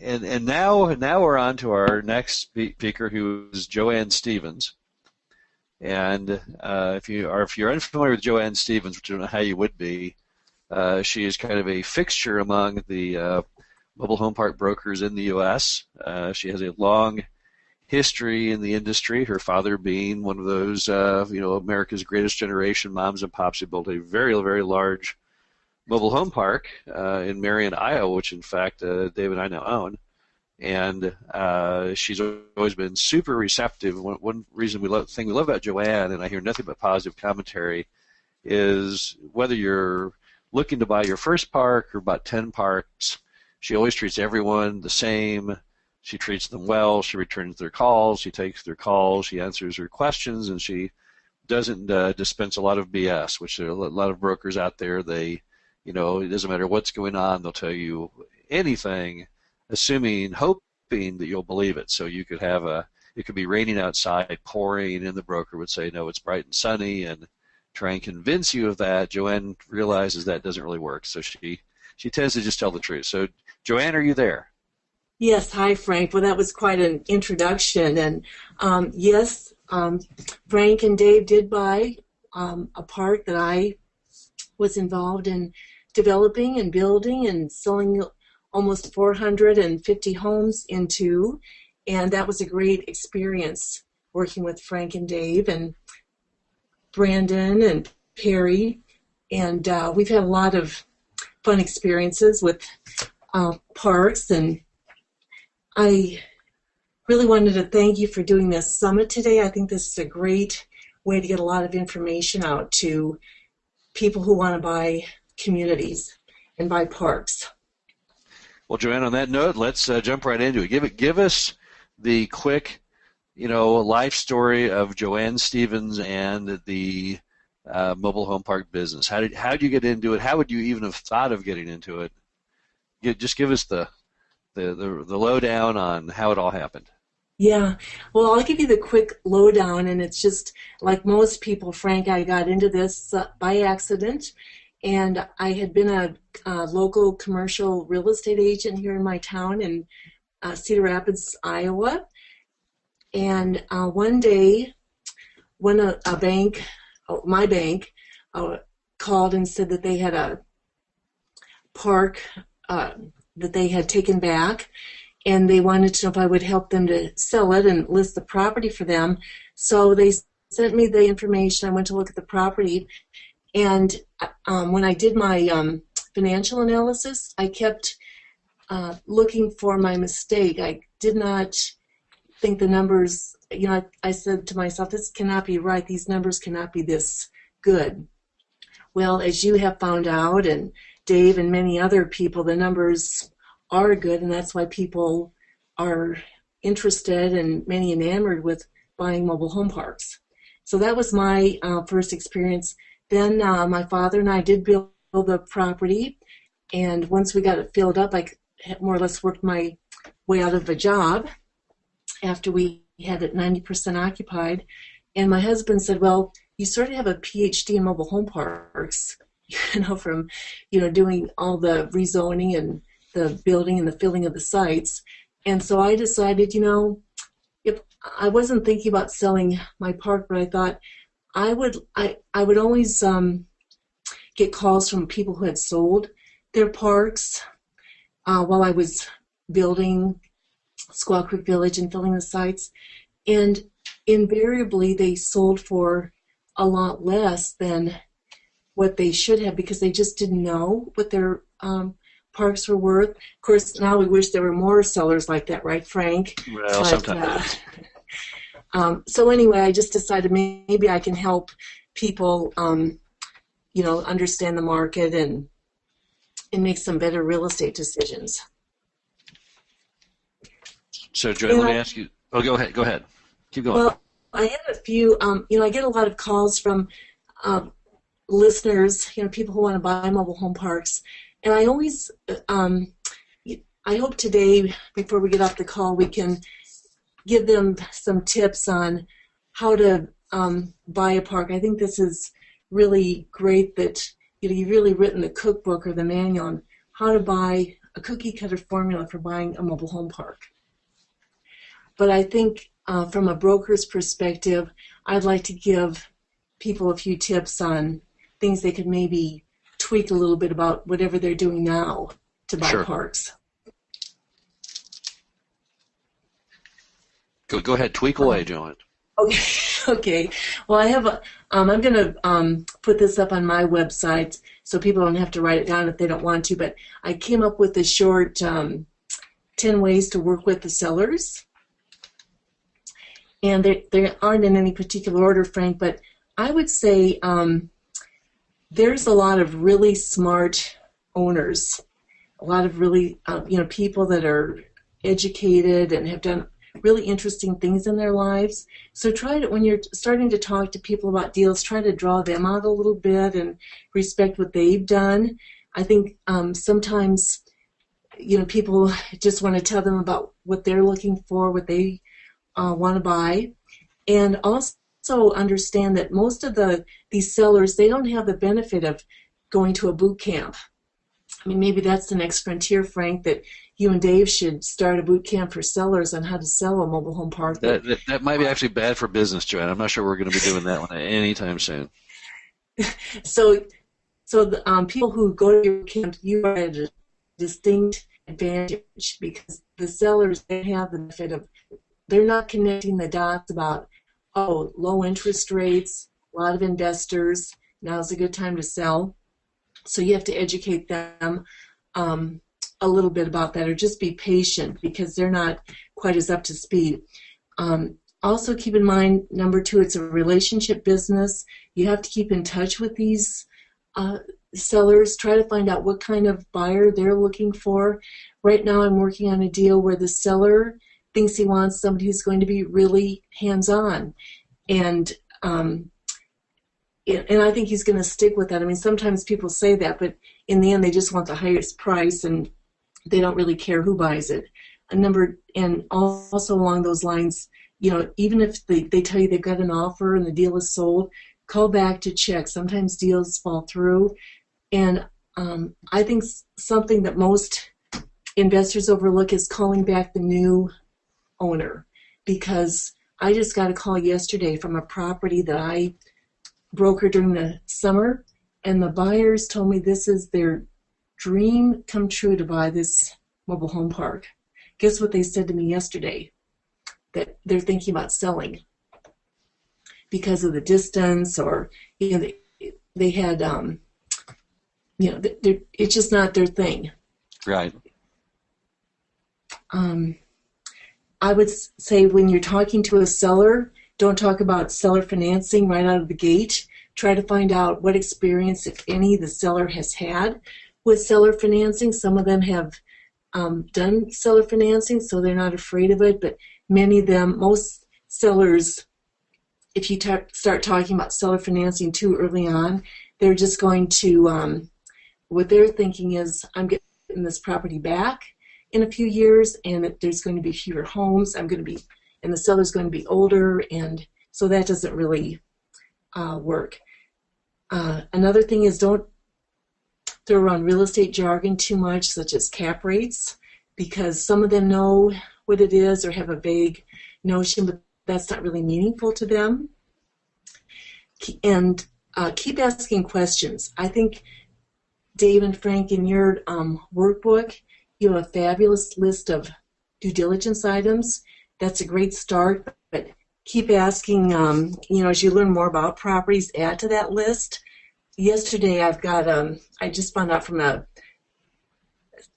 and now we're on to our next speaker, who is Joanne Stevens. And if you're unfamiliar with Joanne Stevens, which I don't know how you would be, she is kind of a fixture among the mobile home park brokers in the U.S. She has a long history in the industry, her father being one of those, America's greatest generation moms and pops who built a very, very large mobile home park in Marion, Iowa, which in fact Dave and I now own. And she's always been super receptive. One thing we love about Joanne, and I hear nothing but positive commentary, is whether you're looking to buy your first park or about 10 parks, she always treats everyone the same. She treats them well. She returns their calls. She takes their calls. She answers their questions, and she doesn't dispense a lot of BS, which there are a lot of brokers out there. It doesn't matter what's going on. They'll tell you anything, hoping that you'll believe it. So it could be raining outside, pouring, and the broker would say, no, it's bright and sunny, and try and convince you of that. Joanne realizes that doesn't really work, so she tends to just tell the truth. So, Joanne, are you there? Yes. Hi, Frank. Well, that was quite an introduction. And yes, Frank and Dave did buy a park that I was involved in developing and building and selling almost 450 homes into, and that was a great experience working with Frank and Dave and Brandon and Perry, and we've had a lot of fun experiences with parks, and I really wanted to thank you for doing this summit today. I think this is a great way to get a lot of information out to people who want to buy communities and buy parks. Well, Joanne, on that note, let's jump right into it. Give us the quick, life story of Joanne Stevens and the mobile home park business. How did you get into it? How would you even have thought of getting into it? Just give us the lowdown on how it all happened. Yeah, well, I'll give you the quick lowdown, and it's just like most people, Frank, I got into this by accident, and I had been a local commercial real estate agent here in my town in Cedar Rapids, Iowa, and one day when my bank called and said that they had a park that they had taken back, and they wanted to know if I would help them to sell it and list the property for them. So they sent me the information. I went to look at the property, and when I did my financial analysis, I kept looking for my mistake. I did not think the numbers, I said to myself, this cannot be right. These numbers cannot be this good. Well, as you have found out, and Dave and many other people, the numbers are good, and that's why people are interested and many enamored with buying mobile home parks. So that was my first experience. Then my father and I did build the property, and once we got it filled up, I more or less worked my way out of a job after we had it 90% occupied. And my husband said, well, you sort of have a PhD in mobile home parks, from, doing all the rezoning and the building and the filling of the sites. And so I decided, if I wasn't thinking about selling my park, but I thought I would always get calls from people who had sold their parks while I was building Squaw Creek Village and filling the sites. And invariably they sold for a lot less than what they should have because they just didn't know what their parks were worth. Of course, now we wish there were more sellers like that, right, Frank? Well, sometimes. So anyway, I just decided maybe I can help people, understand the market and make some better real estate decisions. So, Joy, let me ask you. Oh, go ahead. Keep going. Well, I had a few. I get a lot of calls from listeners, people who want to buy mobile home parks, and I always, I hope today, before we get off the call, we can give them some tips on how to buy a park. I think this is really great that you've really written the cookbook or the manual on how to buy a cookie cutter formula for buying a mobile home park. But I think from a broker's perspective, I'd like to give people a few tips on things they could maybe tweak a little bit about whatever they're doing now to buy parks. Go ahead, tweak away, Joanne. Okay. Okay. Well, I have I'm going to put this up on my website so people don't have to write it down if they don't want to. But I came up with a short 10 ways to work with the sellers, and they aren't in any particular order, Frank. But I would say there's a lot of really smart owners, a lot of really people that are educated and have done really interesting things in their lives. So try to, when you're starting to talk to people about deals, try to draw them out a little bit and respect what they've done. I think sometimes, people just want to tell them about what they're looking for, what they want to buy, and also understand that most of these sellers, they don't have the benefit of going to a boot camp. I mean, maybe that's the next frontier, Frank, that you and Dave should start a boot camp for sellers on how to sell a mobile home park. That might be actually bad for business, Joanne. I'm not sure we're going to be doing that one anytime soon. So the people who go to your camp, you are at a distinct advantage because the sellers, they have the benefit of, they're not connecting the dots about, low interest rates, a lot of investors, now's a good time to sell. So you have to educate them a little bit about that, or just be patient because they're not quite as up to speed. Also keep in mind, number 2, it's a relationship business. You have to keep in touch with these sellers. Try to find out what kind of buyer they're looking for. Right now I'm working on a deal where the seller thinks he wants somebody who's going to be really hands-on. And I think he's going to stick with that. I mean, sometimes people say that, but in the end they just want the highest price and they don't really care who buys it. And also along those lines, even if they tell you they've got an offer and the deal is sold, call back to check. Sometimes deals fall through. And I think something that most investors overlook is calling back the new owner, because I just got a call yesterday from a property that I brokered during the summer, and the buyers told me this is their dream come true to buy this mobile home park. Guess what they said to me yesterday? That they're thinking about selling because of the distance, or they had it's just not their thing. Right. I would say when you're talking to a seller, don't talk about seller financing right out of the gate. Try to find out what experience, if any, the seller has had with seller financing. Some of them have done seller financing, so they're not afraid of it, but most sellers, if you start talking about seller financing too early on, they're just going to, what they're thinking is, I'm getting this property back in a few years, and there's going to be fewer homes, and the seller's going to be older, and so that doesn't really work. Another thing is, don't throw around real estate jargon too much, such as cap rates, because some of them know what it is or have a vague notion, but that's not really meaningful to them. And keep asking questions. I think, Dave and Frank, in your workbook, you have a fabulous list of due diligence items. That's a great start, but keep asking, as you learn more about properties, add to that list. Yesterday I've got, I just found out from a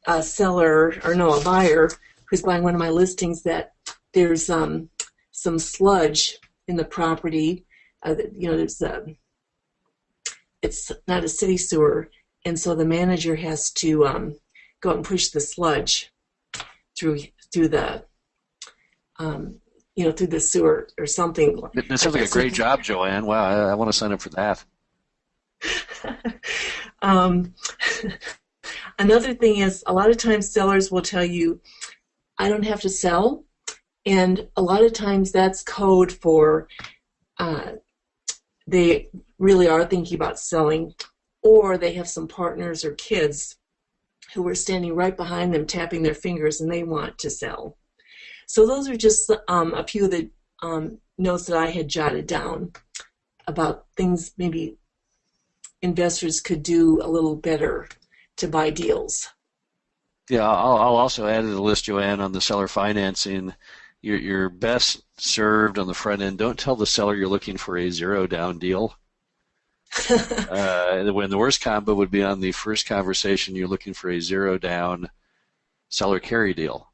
buyer who's buying one of my listings that there's some sludge in the property. It's not a city sewer, and so the manager has to go out and push the sludge through the through the sewer or something. That sounds like a great job, Joanne. Wow, I want to sign up for that. Another thing is, a lot of times sellers will tell you, I don't have to sell, and a lot of times that's code for they really are thinking about selling, or they have some partners or kids who are standing right behind them, tapping their fingers, and they want to sell. So those are just a few of the notes that I had jotted down about things maybe investors could do a little better to buy deals. Yeah, I'll also add to the list, Joanne, on the seller financing. You're best served on the front end. Don't tell the seller you're looking for a zero down deal. When the worst combo would be on the first conversation, you're looking for a zero down seller carry deal,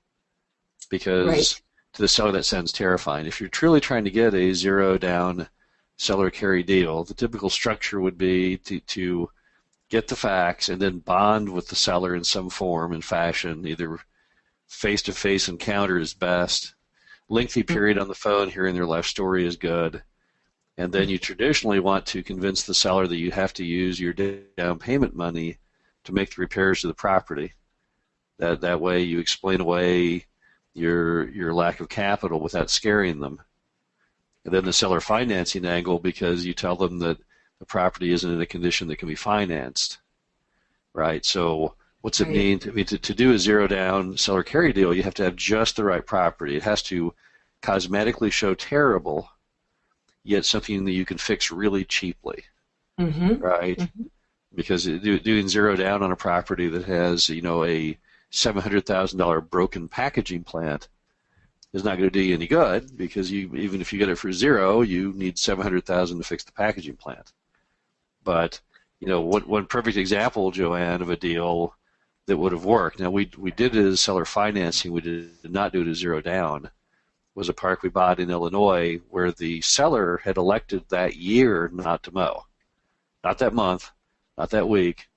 because Right. to the seller that sounds terrifying. If you're truly trying to get a zero down seller carry deal, the typical structure would be to get the facts and then bond with the seller in some form and fashion. Either face-to-face encounter is best, lengthy period on the phone hearing their life story is good, and then you traditionally want to convince the seller that you have to use your down payment money to make the repairs to the property. That way you explain away your lack of capital without scaring them. And then the seller financing angle, because you tell them that the property isn't in a condition that can be financed, right? So what's it mean? To do a zero down seller carry deal, you have to have just the right property. It has to cosmetically show terrible, yet something that you can fix really cheaply, right? Because doing zero down on a property that has, a $700,000 broken packaging plant is not going to do you any good, because even if you get it for zero, you need $700,000 to fix the packaging plant. But one perfect example, Joanne, of a deal that would have worked. Now we did it as seller financing. We did not do it as zero down. Was a park we bought in Illinois where the seller had elected that year not to mow, not that month, not that week,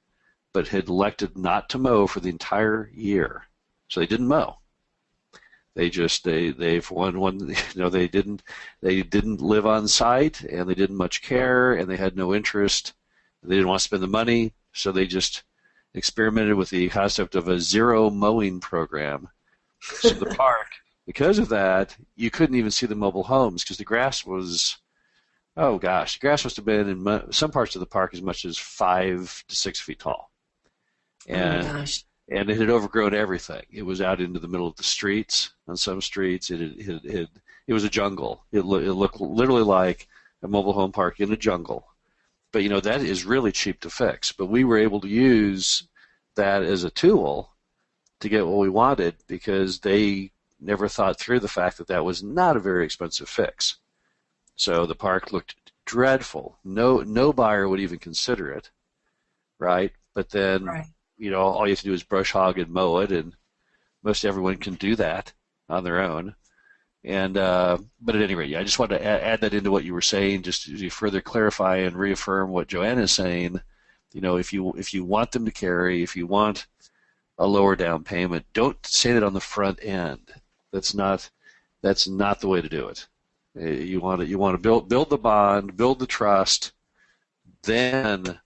but had elected not to mow for the entire year. So they didn't mow. They just they for one they didn't live on site, and they didn't much care, and they had no interest. They didn't want to spend the money, so they just experimented with the concept of a zero mowing program. So the park, because of that, you couldn't even see the mobile homes because the grass was, oh gosh, the grass must have been in some parts of the park as much as 5 to 6 feet tall. And, oh my gosh. And it had overgrown everything. It was out into the middle of the streets. On some streets, it was a jungle. It looked literally like a mobile home park in a jungle. But that is really cheap to fix. But we were able to use that as a tool to get what we wanted, because they never thought through the fact that that was not a very expensive fix. So the park looked dreadful. No buyer would even consider it, right? But then, Right. All you have to do is brush hog and mow it, and most everyone can do that on their own. And but at any rate, I just wanted to add that into what you were saying, just to further clarify and reaffirm what Joanna is saying. If you want them to carry, if you want a lower down payment, don't say that on the front end. That's not the way to do it. You want to build the bond, build the trust, then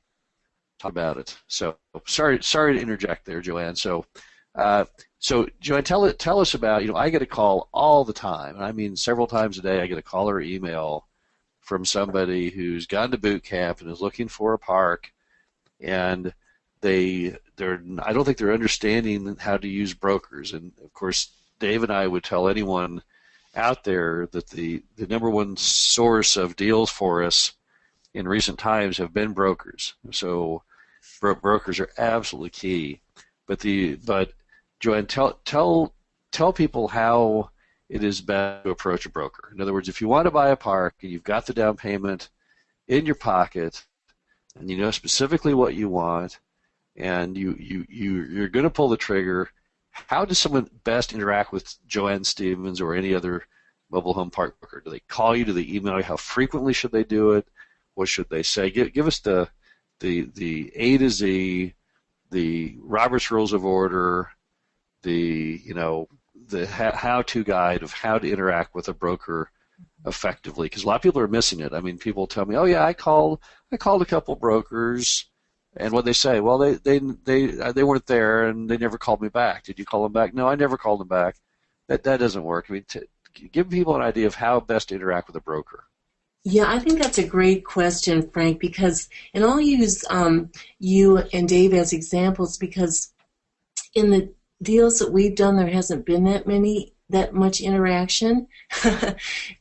talk about it. So sorry to interject there, Joanne. So Joanne, tell us about, I get a call all the time, and I mean several times a day. I get a call or email from somebody who's gone to boot camp and is looking for a park, and I don't think they're understanding how to use brokers. And of course, Dave and I would tell anyone out there that the number one source of deals for us in recent times have been brokers. So brokers are absolutely key. But Joanne, tell people how it is best to approach a broker. In other words, if you want to buy a park and you've got the down payment in your pocket, and you know specifically what you want, and you're going to pull the trigger, how does someone best interact with Joanne Stevens or any other mobile home park broker? Do they call you? Do they email you? How frequently should they do it? What should they say? Give us the A to Z, the Robert's Rules of Order, the how-to guide of how to interact with a broker effectively, because a lot of people are missing it. I mean, people tell me, "Oh yeah, I called a couple brokers, and what they say, well, they weren't there and they never called me back. Did you call them back? No, I never called them back. That doesn't work. I mean, give people an idea of how best to interact with a broker." Yeah, I think that's a great question, Frank, and I'll use you and Dave as examples, because in the deals that we've done, there hasn't been that much interaction,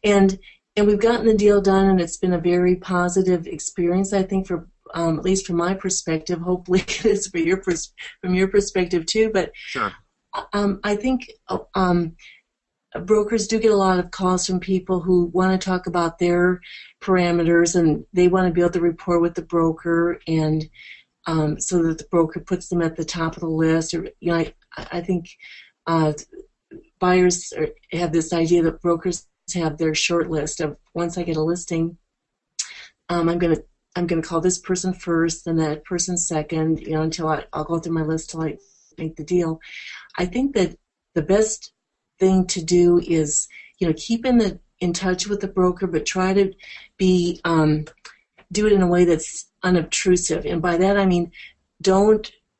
and we've gotten the deal done, and it's been a very positive experience, I think, for at least from my perspective. Hopefully, it is from your perspective too. But Sure. I think brokers do get a lot of calls from people who want to talk about their parameters, and they want to be able to report with the broker, and so that the broker puts them at the top of the list. Or I think buyers have this idea that brokers have their short list of, once I get a listing, I'm gonna call this person first, and that person second, until I'll go through my list till I make the deal. I think that the best thing to do is, keep in touch with the broker, but try to be do it in a way that's unobtrusive. And by that I mean,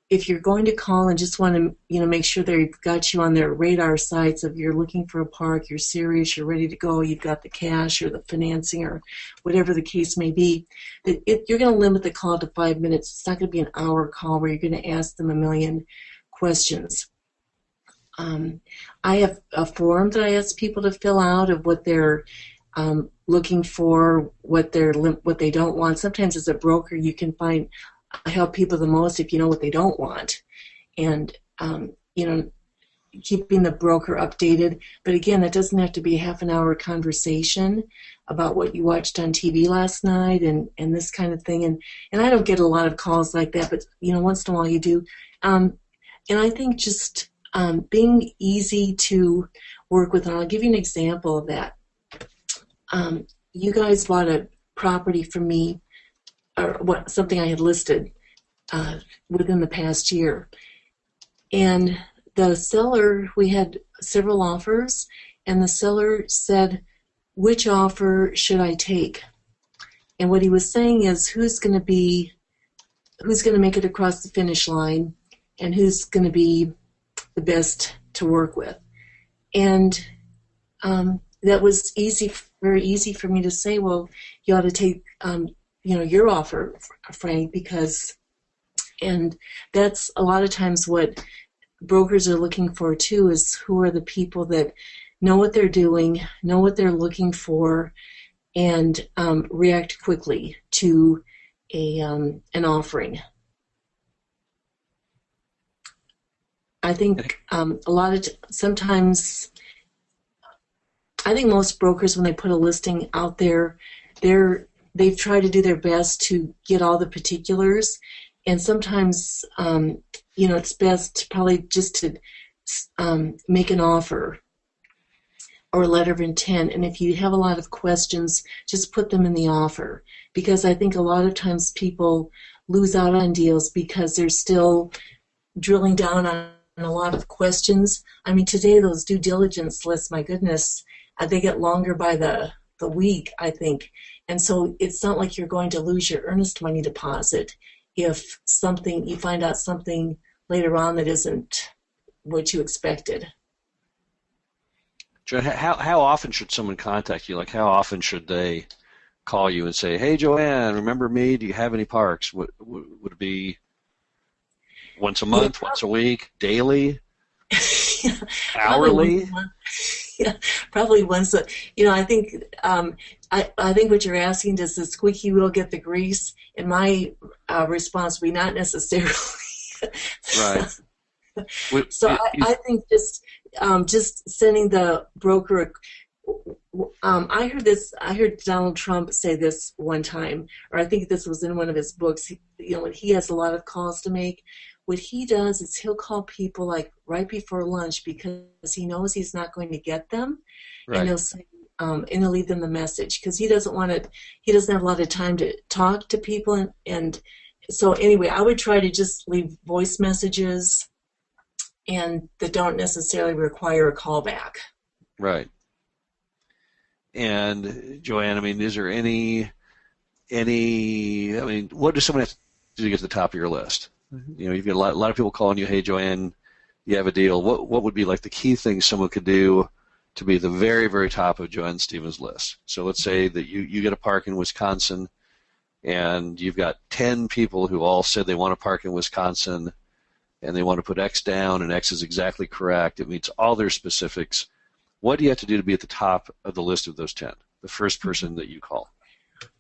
if you're going to call and just want to make sure they've got you on their radar sites, if you're looking for a park, you're serious, you're ready to go, you've got the cash or the financing or whatever the case may be, you're going to limit the call to 5 minutes. It's not going to be an hour call where you're going to ask them a million questions. I have a form that I ask people to fill out of what they're looking for, what they don't want. Sometimes as a broker you can help people the most if you know what they don't want, and keeping the broker updated. But again, that doesn't have to be a half an hour conversation about what you watched on TV last night and this kind of thing. And I don't get a lot of calls like that, but once in a while you do. And I think just being easy to work with, and I'll give you an example of that. You guys bought a property from me, or something I had listed within the past year. And the seller, we had several offers, and the seller said, which offer should I take? And what he was saying is, who's going to make it across the finish line, and who's going to be the best to work with. And that was very easy for me to say, well, you ought to take your offer, Frank, and that's a lot of times what brokers are looking for too, is who are the people that know what they're doing, know what they're looking for, and react quickly to an offering. I think sometimes I think most brokers, when they put a listing out there, they've tried to do their best to get all the particulars, and sometimes it's best probably just to make an offer or a letter of intent, and if you have a lot of questions, just put them in the offer, because I think a lot of times people lose out on deals because they're still drilling down on a lot of questions. I mean, today those due diligence lists, my goodness, they get longer by the week, I think. And so it's not like you're going to lose your earnest money deposit if you find out something later on that isn't what you expected. Joanne, how often should someone contact you? Like, how often should they call you and say, hey, Joanne, remember me? Do you have any parks? Would it be once a month, once a week, daily, hourly? Probably once. I think I think what you're asking, does the squeaky wheel get the grease? And my response would be not necessarily. Right. So I think just sending the broker. I heard Donald Trump say this one time, or I think this was in one of his books. When he has a lot of calls to make, what he does is he'll call people like right before lunch, because he knows he's not going to get them, Right. and he'll say, and he'll leave them the message, because he doesn't have a lot of time to talk to people, and so anyway, I would try to just leave voice messages, and that don't necessarily require a callback. Right. And Joanne, I mean, is there any? I mean, what does someone have to do to get to the top of your list? You've got a lot of people calling you. Hey, Joanne, you have a deal. What would be like the key things someone could do to be the very, very top of Joanne Stevens' list? So let's say that you get a park in Wisconsin, and you've got 10 people who all said they want to park in Wisconsin. and they want to put X down, and X is exactly correct. It meets all their specifics. What do you have to do to be at the top of the list of those 10? The first person that you call.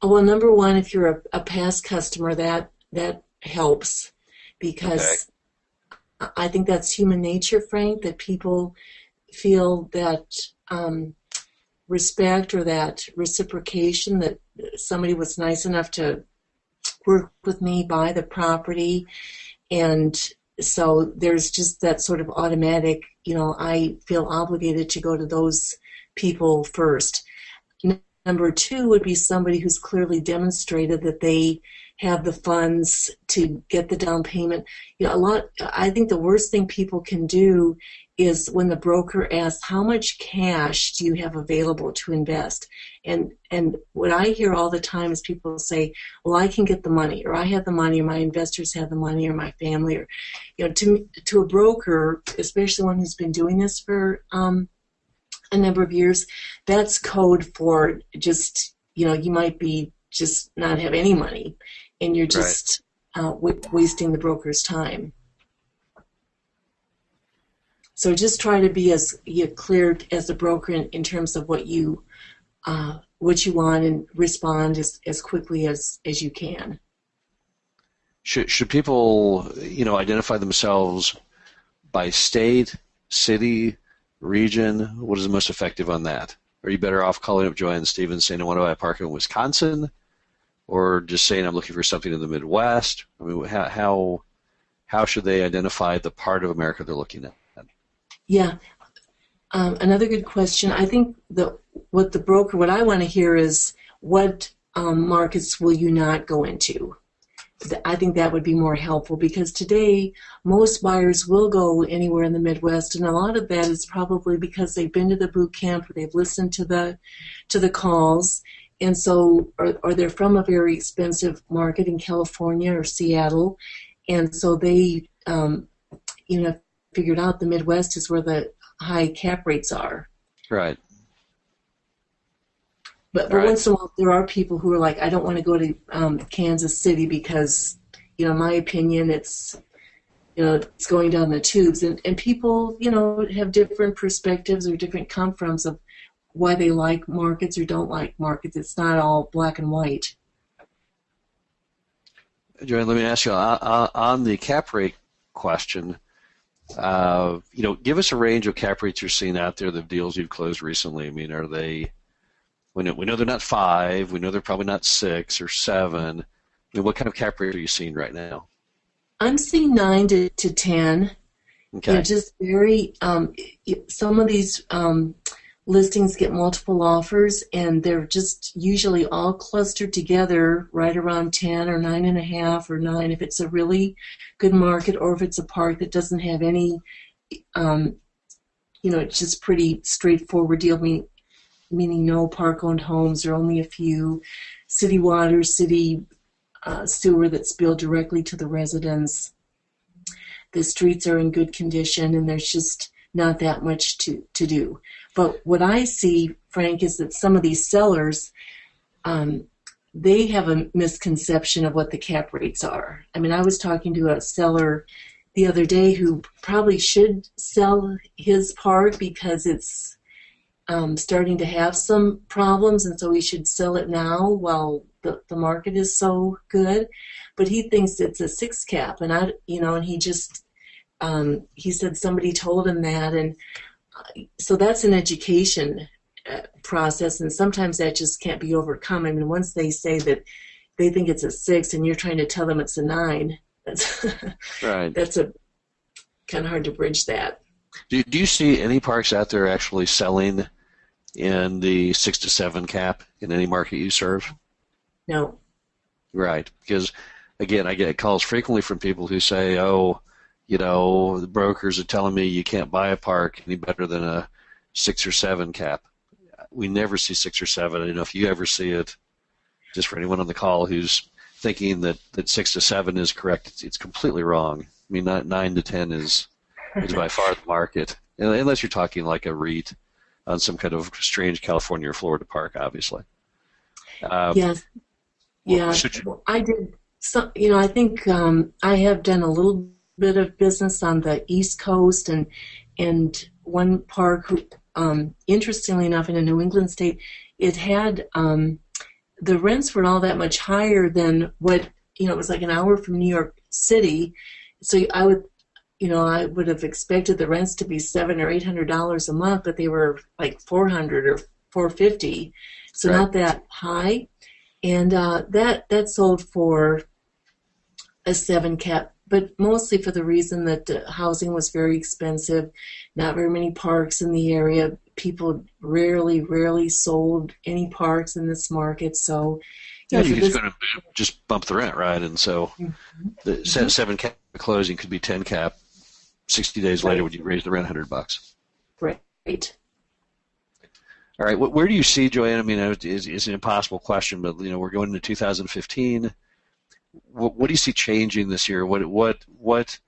Well, number one, if you're a past customer, that helps because I think that's human nature, Frank, that people feel that respect or that reciprocation, that somebody was nice enough to work with me, buy the property, and so there's just that sort of automatic, I feel obligated to go to those people first. Number two would be somebody who's clearly demonstrated that they have the funds to get the down payment. I think the worst thing people can do is when the broker asks, how much cash do you have available to invest? And what I hear all the time is people say, well, I can get the money, or I have the money, or my investors have the money, or my family, or, to a broker, especially one who's been doing this for a number of years, that's code for just, you might be just not have any money, and you're just wasting the broker's time. So just try to be as clear as a broker in terms of what you want, and respond as quickly as you can. Should people, identify themselves by state, city, region? What is the most effective on that? Are you better off calling up Joanne Stevens saying, I want to buy a park in Wisconsin, or just saying I'm looking for something in the Midwest? I mean, how should they identify the part of America they're looking at? Yeah. Another good question. I think what I want to hear is what markets will you not go into? I think that would be more helpful, because today most buyers will go anywhere in the Midwest, and a lot of that is probably because they've been to the boot camp, or they've listened to the calls, and so or they're from a very expensive market in California or Seattle, and so they figured out the Midwest is where the high cap rates are. Right. But once in a while, there are people who are like, I don't want to go to Kansas City because, in my opinion, it's going down the tubes. And people, have different perspectives or different come-froms of why they like markets or don't like markets. It's not all black and white. Joanne, let me ask you, on the cap rate question, give us a range of cap rates you're seeing out there, the deals you've closed recently. I mean, are they... We know they're not 5. We know they're probably not 6 or 7. I mean, what kind of cap rate are you seeing right now? I'm seeing 9 to 10. Okay. Just very. Some of these listings get multiple offers, and they're just usually all clustered together right around 10 or 9.5 or 9 if it's a really good market, or if it's a park that doesn't have any. It's just pretty straightforward deal. Meaning no park-owned homes, or only a few, city water, city sewer that's billed directly to the residents. The streets are in good condition, and there's just not that much to do. But what I see, Frank, is that some of these sellers, they have a misconception of what the cap rates are. I mean, I was talking to a seller the other day who probably should sell his park because it's starting to have some problems, and so he should sell it now while the market is so good. But he thinks it's a 6 cap, and and he just he said somebody told him that, and so that's an education process, and sometimes that just can't be overcome. I mean, once they say that they think it's a 6, and you're trying to tell them it's a 9, that's right. That's a kind of hard to bridge that. Do you see any parks out there actually selling in the 6 to 7 cap in any market you serve? No. Right, because again, I get calls frequently from people who say, the brokers are telling me you can't buy a park any better than a 6 or 7 cap. We never see 6 or 7. I don't know if you ever see it. Just for anyone on the call who's thinking that 6 to 7 is correct, it's completely wrong. I mean, 9 to 10 is by far the market, unless you're talking like a REIT on some kind of strange California or Florida park, obviously. Yes. Yeah. I did. So, I think I have done a little bit of business on the East Coast, and one park, interestingly enough, in a New England state, it had the rents weren't all that much higher than what, it was like an hour from New York City. So I would have expected the rents to be $700 or $800 a month, but they were like $400 or $450, so Right. not that high. And that sold for a 7 cap, but mostly for the reason that housing was very expensive, not very many parks in the area. People rarely sold any parks in this market, so Yeah, for you're just this. going to just bump the rent, right? And so the Mhm. 7 cap closing could be 10 cap. 60 days later, Right, would you raise the rent $100? right. All right. Where do you see, Joanne? I mean, it's an impossible question, but we're going into 2015. What do you see changing this year? What,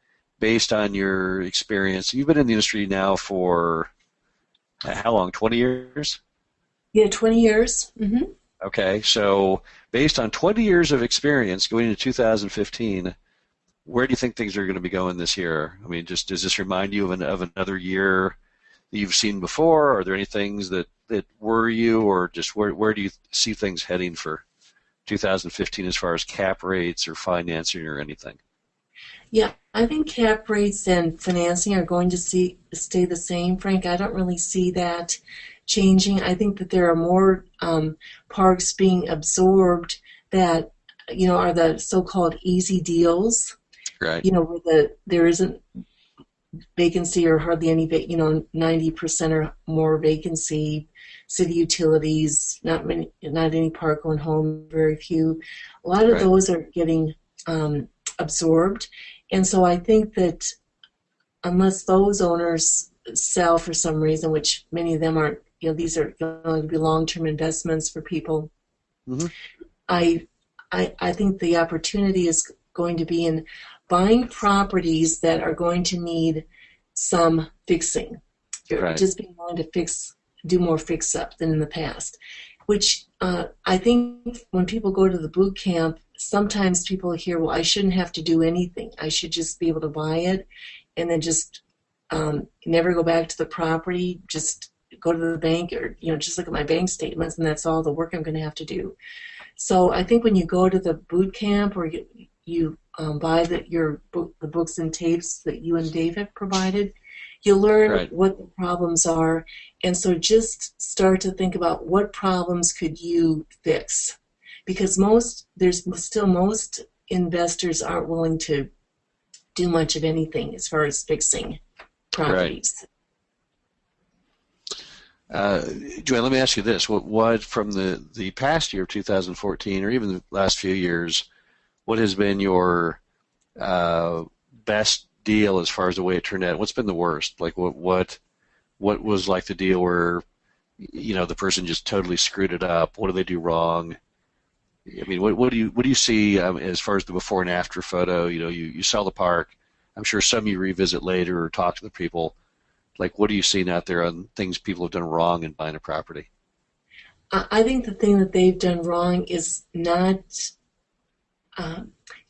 based on your experience? You've been in the industry now for how long? 20 years? Yeah, 20 years. Okay. So based on 20 years of experience going into 2015, where do you think things are going to be going this year? I mean, just does this remind you of another year that you've seen before? Are there any things that worry you, or just where do you see things heading for 2015 as far as cap rates or financing or anything? Yeah, I think cap rates and financing are going to stay the same, Frank. I don't really see that changing. I think that there are more parks being absorbed that, are the so-called easy deals, Right. where there isn't vacancy or hardly any, 90% or more vacancy, city utilities, not any park-owned home, very few. A lot of Right. those are getting absorbed. And so I think that unless those owners sell for some reason, which many of them aren't, these are going to be long-term investments for people, Hmm. I, I think the opportunity is going to be in buying properties that are going to need some fixing. You're Right. just being willing to do more fix-up than in the past, which I think when people go to the boot camp, sometimes people hear, well, I shouldn't have to do anything. I should just be able to buy it and then just never go back to the property, just go to the bank or, just look at my bank statements, and that's all the work I'm going to have to do. So I think when you go to the boot camp, or you buy the books and tapes that you and Dave have provided, you learn Right. what the problems are, and so just start to think about what problems could you fix, because most investors aren't willing to do much of anything as far as fixing Right. properties. Joanne, let me ask you this: what from the past year of 2014, or even the last few years, what has been your best deal as far as the way it turned out? What's been the worst? Like what was like the deal where the person just totally screwed it up? What do they do wrong? I mean, what do you see as far as the before and after photo? You sell the park. I'm sure some you revisit later or talk to the people. Like, what are you seeing out there on things people have done wrong in buying a property? I think the thing that they've done wrong is not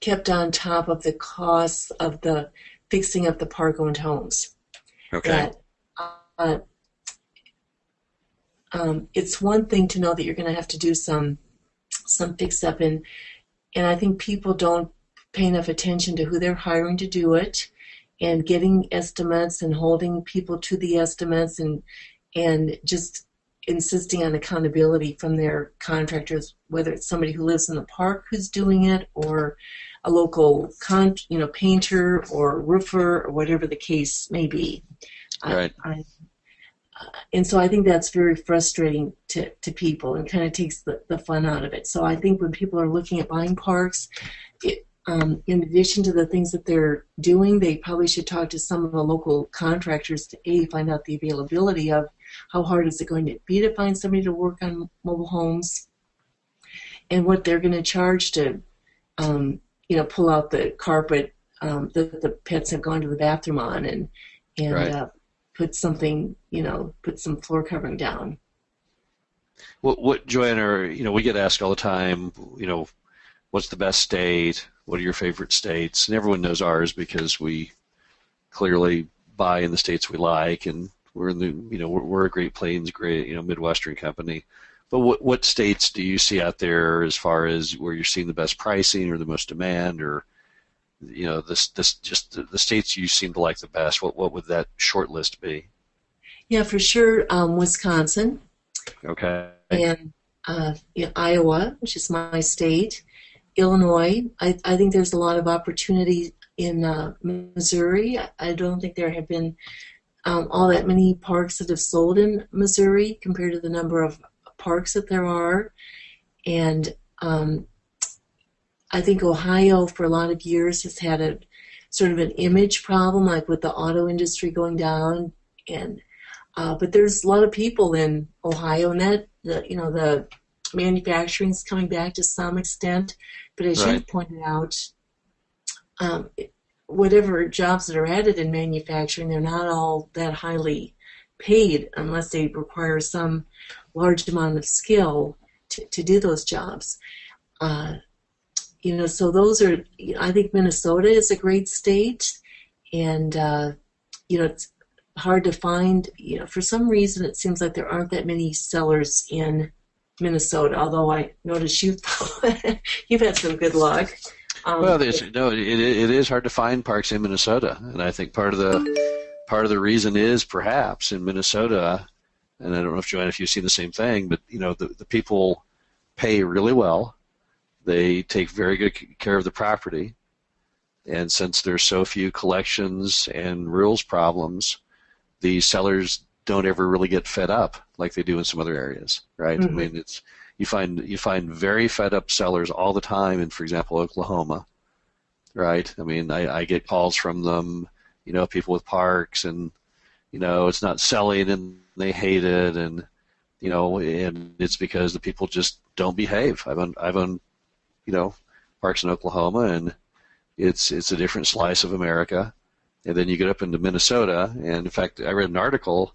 kept on top of the costs of the fixing up the park-owned homes. Okay. That uh, it's one thing to know that you're going to have to do some fix-up, and I think people don't pay enough attention to who they're hiring to do it, and getting estimates and holding people to the estimates, and just insisting on accountability from their contractors, whether it's somebody who lives in the park who's doing it, or a local painter or roofer, or whatever the case may be. Right. And so I think that's very frustrating to people, and kind of takes the fun out of it. So I think when people are looking at buying parks, in addition to the things that they're doing, they probably should talk to some of the local contractors to find out the availability of how hard is it going to be to find somebody to work on mobile homes, and what they're going to charge to, pull out the carpet that the pets have gone to the bathroom on, and Right. put some floor covering down. What Joanne, we get asked all the time, what's the best state? what are your favorite states? And everyone knows ours because we clearly buy in the states we like, and we're in the, we're a Great Plains, great, Midwestern company. But what states do you see out there as far as where you're seeing the best pricing or the most demand, or this just the states you seem to like the best? What would that short list be? Yeah, for sure, Wisconsin Okay. and Iowa, which is my state, Illinois. I think there's a lot of opportunity in Missouri. I don't think there have been all that many parks that have sold in Missouri compared to the number of parks that there are. And I think Ohio for a lot of years has had a sort of an image problem, like with the auto industry going down. And but there's a lot of people in Ohio, and that the manufacturing is coming back to some extent. But as you Right. pointed out, whatever jobs that are added in manufacturing, they're not all that highly paid unless they require some large amount of skill to do those jobs. Uh, so those are, I think Minnesota is a great state, and, it's hard to find, for some reason it seems like there aren't that many sellers in Minnesota, although I notice you've had some good luck. Well, it is hard to find parks in Minnesota, and I think part of the reason is perhaps in Minnesota, and I don't know if Joanne, if you've seen the same thing, but the people pay really well. They take very good care of the property, and since there's so few collections and rules problems, the sellers don't ever really get fed up like they do in some other areas, right? Mm-hmm. I mean, you find very fed up sellers all the time in, for example, Oklahoma, right? I mean, I get calls from them, people with parks, and it's not selling and they hate it, and and it's because the people just don't behave. I've owned parks in Oklahoma, and it's a different slice of America. And then you get up into Minnesota, and in fact, I read an article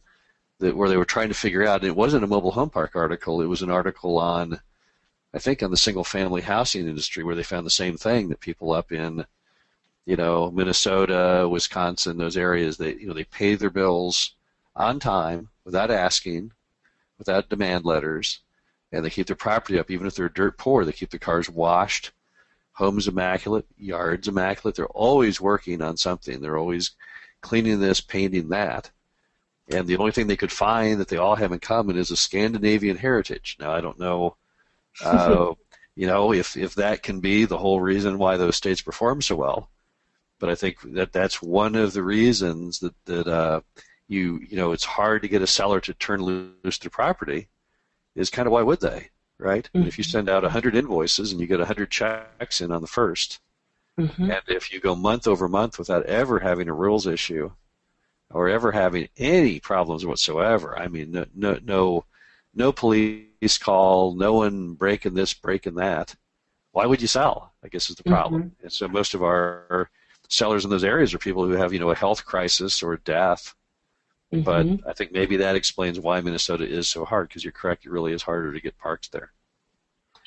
where they were trying to figure out, and it wasn't a mobile home park article, it was an article on, I think, on the single-family housing industry, where they found the same thing, that people up in, Minnesota, Wisconsin, those areas, they pay their bills on time, without asking, without demand letters, and they keep their property up, even if they're dirt poor. They keep the cars washed, homes immaculate, yards immaculate. They're always working on something. They're always cleaning this, painting that. And the only thing they could find that they all have in common is a Scandinavian heritage. Now, I don't know, if that can be the whole reason why those states perform so well. But I think that's one of the reasons that it's hard to get a seller to turn loose their property, is kind of why would they, right? Mm-hmm. And if you send out 100 invoices and you get 100 checks in on the first, Mm-hmm. and if you go month over month without ever having a rules issue or ever having any problems whatsoever, I mean, no police call, no one breaking this, breaking that, why would you sell, I guess, is the problem. Mm-hmm. And so most of our sellers in those areas are people who have, a health crisis or death. Mm-hmm. But I think maybe that explains why Minnesota is so hard, because you're correct, it really is harder to get parks there.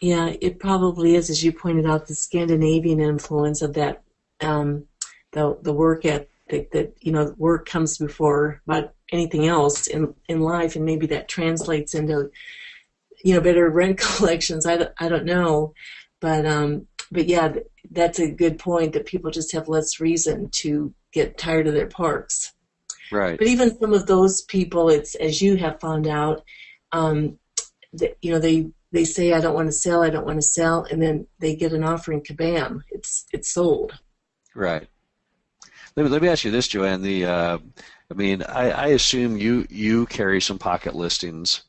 Yeah, it probably is, as you pointed out, the Scandinavian influence of that, the work ethic, that work comes before about anything else in life, and maybe that translates into better rent collections. I don't know, but yeah, that's a good point, that people just have less reason to get tired of their parks. Right. But even some of those people, it's, as you have found out, they say, I don't want to sell, and then they get an offer and kabam, it's sold. Right. Let me ask you this, Joanne. I assume you carry some pocket listings.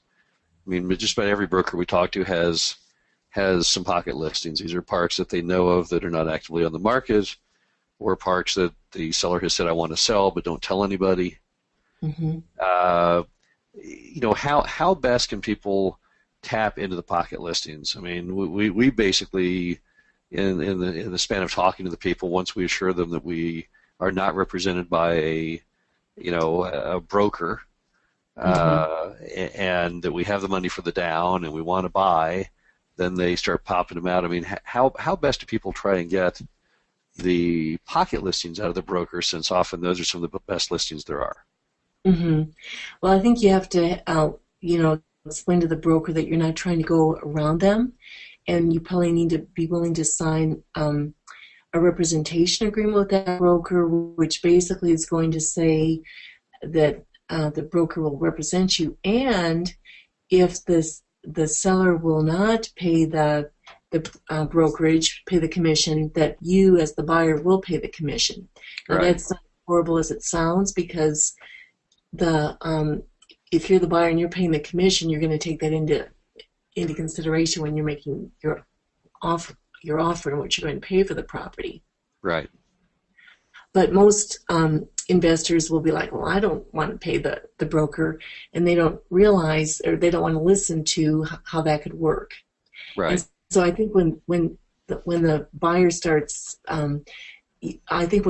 I mean, just about every broker we talk to has some pocket listings. These are parks that they know of that are not actively on the market, or parks that the seller has said, I want to sell, but don't tell anybody. Mm-hmm. How best can people tap into the pocket listings? I mean, we basically, in the span of talking to the people, once we assure them that we are not represented by a broker, and that we have the money for the down and we want to buy, then they start popping them out. I mean, how best do people try and get the pocket listings out of the broker, since often those are some of the best listings there are. Hmm. Well, I think you have to, explain to the broker that you're not trying to go around them, and you probably need to be willing to sign a representation agreement with that broker, which basically is going to say that the broker will represent you, and if the seller will not pay the brokerage, pay the commission, that you as the buyer will pay the commission. Now Right. that's not horrible as it sounds, because if you're the buyer and you're paying the commission, you're going to take that into consideration when you're making your offer and what you're going to pay for the property. Right. But most investors will be like, well, I don't want to pay the broker, and they don't realize, or they don't want to listen to how that could work. Right. And so I think when the buyer starts, I think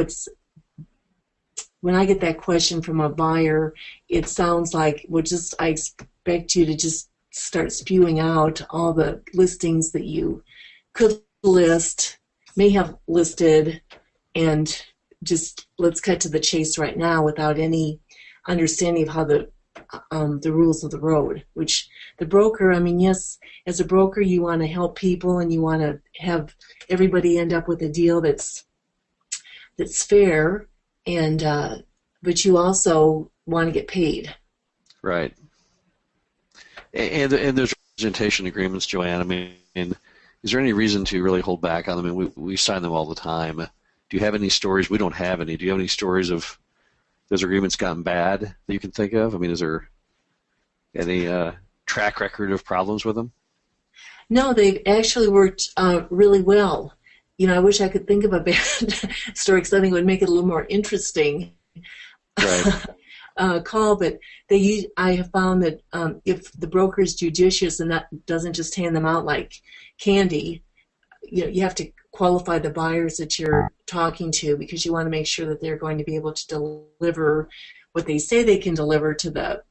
when I get that question from a buyer, it sounds like, well, I expect you to just start spewing out all the listings that you could list, may have listed, and just let's cut to the chase right now without any understanding of how the rules of the road. Which the broker, I mean, yes, as a broker, you want to help people and you want to have everybody end up with a deal that's fair, and but you also want to get paid. Right. And there's representation agreements, Joanne. I mean, is there any reason to really hold back on them? I mean, we sign them all the time. Do you have any stories? We don't have any. Do you have any stories of those agreements gotten bad that you can think of? I mean, is there any track record of problems with them? No, they've actually worked really well. I wish I could think of a bad story, because I think it would make it a little more interesting. Right. Call, but I have found that if the broker is judicious and that doesn't just hand them out like candy, you have to qualify the buyers that you're talking to, because you want to make sure that they're going to be able to deliver what they say they can deliver to the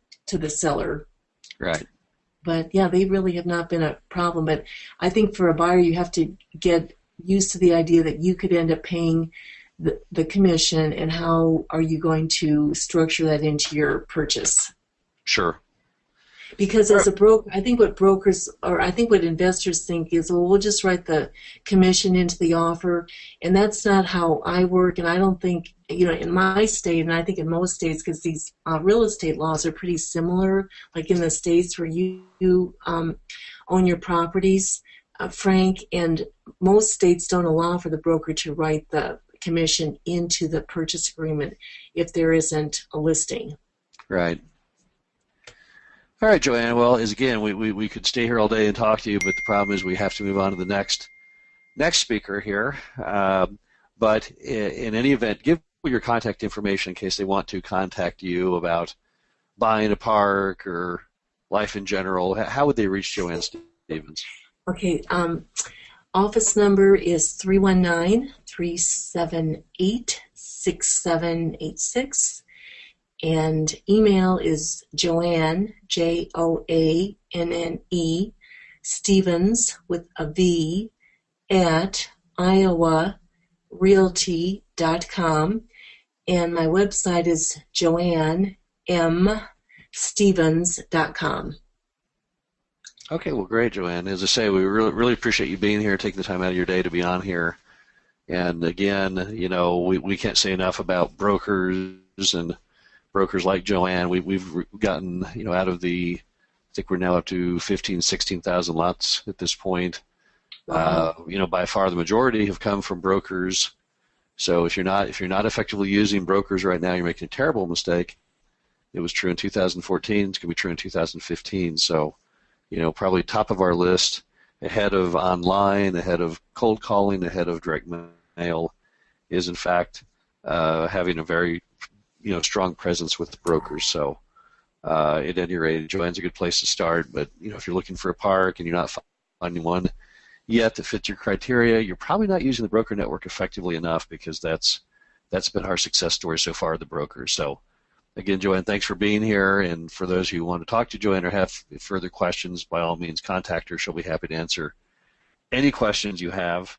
seller. Right. But yeah, they really have not been a problem. But I think for a buyer, you have to get used to the idea that you could end up paying the commission, and how are you going to structure that into your purchase? Sure. Because as a broker, I think what investors think is, well, we'll just write the commission into the offer, and that's not how I work. And I don't think, in my state, and I think in most states, because these real estate laws are pretty similar, like in the states where you own your properties, Frank, and most states don't allow for the broker to write the commission into the purchase agreement if there isn't a listing. Right. All right, Joanne. Well, again, we could stay here all day and talk to you, but the problem is we have to move on to the next speaker here. But in any event, give your contact information in case they want to contact you about buying a park or life in general. How would they reach Joanne Stevens? Okay. Office number is 319-378-6786. And email is Joanne, Joanne, Stevens with a V, at iowarealty.com. And my website is joannemstevens.com. Okay, well, great, Joanne. As I say, we really appreciate you being here, taking the time out of your day to be on here. And again, we can't say enough about brokers and brokers like Joanne. We've gotten, out of I think we're now up to 15,000, 16,000 lots at this point. Wow. By far the majority have come from brokers. So if you're not effectively using brokers right now, you're making a terrible mistake. It was true in 2014. It's going to be true in 2015. So, probably top of our list, ahead of online, ahead of cold calling, ahead of direct mail, is in fact having a very strong presence with brokers. So at any rate, Joanne's a good place to start. But if you're looking for a park and you're not finding one yet that fits your criteria, you're probably not using the broker network effectively enough, because that's been our success story so far, the brokers. So again, Joanne, thanks for being here. And for those who want to talk to Joanne or have further questions, by all means, contact her. She'll be happy to answer any questions you have.